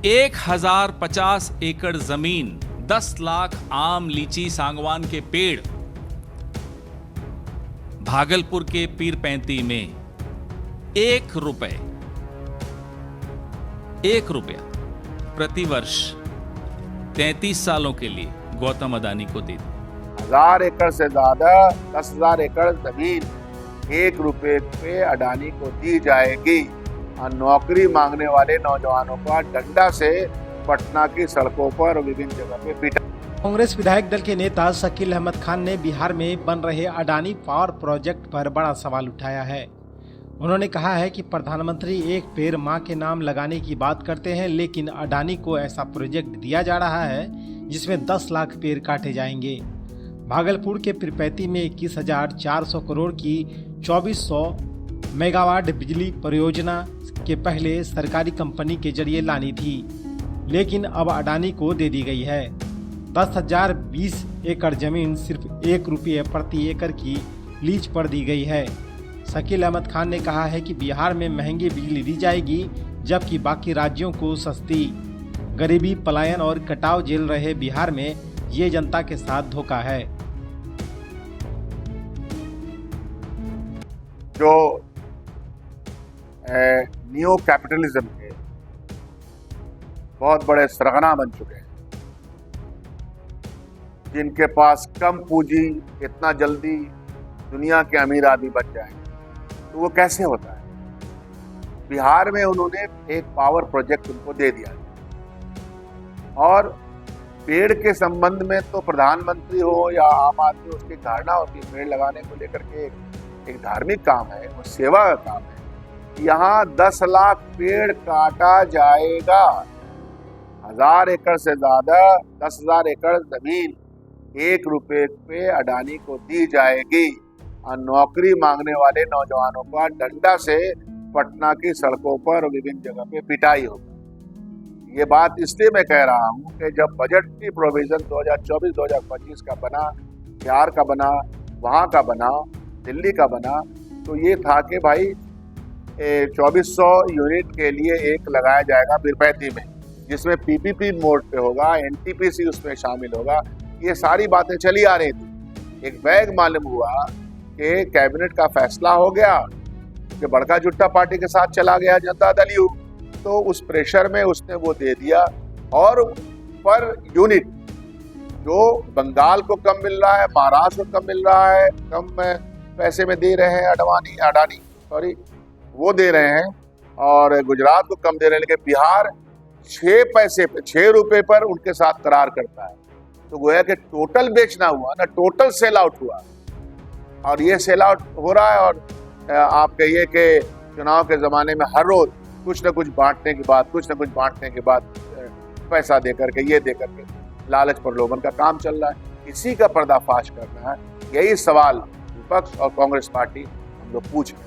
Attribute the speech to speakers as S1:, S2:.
S1: 1050 एकड़ जमीन, 10 लाख आम, लीची, सागवान के पेड़ भागलपुर के पीरपैंती में 1 रुपया प्रतिवर्ष 33 सालों के लिए गौतम अडानी को दे दी।
S2: 1000 एकड़ से ज्यादा 10,000 एकड़ जमीन 1 रुपए पे अडानी को दी जाएगी और नौकरी मांगने वाले नौजवानों का डंडा से पटना की सड़कों पर विभिन्न जगह पे पीटा।
S3: कांग्रेस विधायक दल के नेता शकील अहमद खान ने बिहार में बन रहे अडानी पावर प्रोजेक्ट पर बड़ा सवाल उठाया है। उन्होंने कहा है कि प्रधानमंत्री एक पेड़ मां के नाम लगाने की बात करते हैं, लेकिन अडानी को ऐसा प्रोजेक्ट दिया जा रहा है जिसमें 10 लाख पेड़ काटे जाएंगे। भागलपुर के पीरपैंती में 21,400 करोड़ की 2400 मेगावाट बिजली परियोजना के पहले सरकारी कंपनी के जरिए लानी थी, लेकिन अब अडानी को दे दी गई है। 10,020 एकड़ जमीन सिर्फ 1 रुपये प्रति एकड़ की लीज पर दी गई है। शकील अहमद खान ने कहा है कि बिहार में महंगी बिजली दी जाएगी, जबकि बाकी राज्यों को सस्ती। गरीबी, पलायन और कटाव झेल रहे बिहार में ये जनता के साथ धोखा है।
S2: जो न्यू कैपिटलिज्म के बहुत बड़े सरगना बन चुके हैं, जिनके पास कम पूंजी इतना जल्दी दुनिया के अमीर आदमी बन जाए, तो वो कैसे होता है। बिहार में उन्होंने एक पावर प्रोजेक्ट उनको दे दिया और पेड़ के संबंध में तो प्रधानमंत्री हो या आम आदमी, उसकी धारणा होती है पेड़ लगाने को लेकर के एक धार्मिक काम है और सेवा का काम है। यहाँ 10 लाख पेड़ काटा जाएगा। 1000 एकड़ से ज्यादा 10,000 एकड़ जमीन 1 रुपए पे अडानी को दी जाएगी और नौकरी मांगने वाले नौजवानों का डंडा से पटना की सड़कों पर और विभिन्न जगह पे पिटाई होगी। ये बात इसलिए मैं कह रहा हूँ कि जब बजट की प्रोविजन 2024-2025 का बना, बिहार का बना, वहाँ का बना, दिल्ली का बना, तो ये था कि भाई 2400 यूनिट के लिए एक लगाया जाएगा पीरपैंती में, जिसमें पीपीपी मोड पे होगा, एनटीपीसी उसमें शामिल होगा। ये सारी बातें चली आ रही थी। एक बैग मालूम हुआ कि कैबिनेट का फैसला हो गया कि बड़का जुट्टा पार्टी के साथ चला गया जनता दल यू, तो उस प्रेशर में उसने वो दे दिया और पर यूनिट जो बंगाल को कम मिल रहा है, महाराष्ट्र को कम मिल रहा है, कम पैसे में दे रहे हैं अडानी वो दे रहे हैं, और गुजरात को कम दे रहे हैं, लेकिन बिहार 6 रुपए पर उनके साथ करार करता है। तो गोया कि टोटल बेचना हुआ ना, टोटल सेल आउट हुआ, और ये सेल आउट हो रहा है। और आप कहिए कि चुनाव के ज़माने में हर रोज कुछ न कुछ बांटने के बाद पैसा दे करके, ये दे करके लालच प्रलोभन का काम चल रहा है। इसी का पर्दाफाश करना है, यही सवाल विपक्ष और कांग्रेस पार्टी हम लोग पूछ रहे हैं।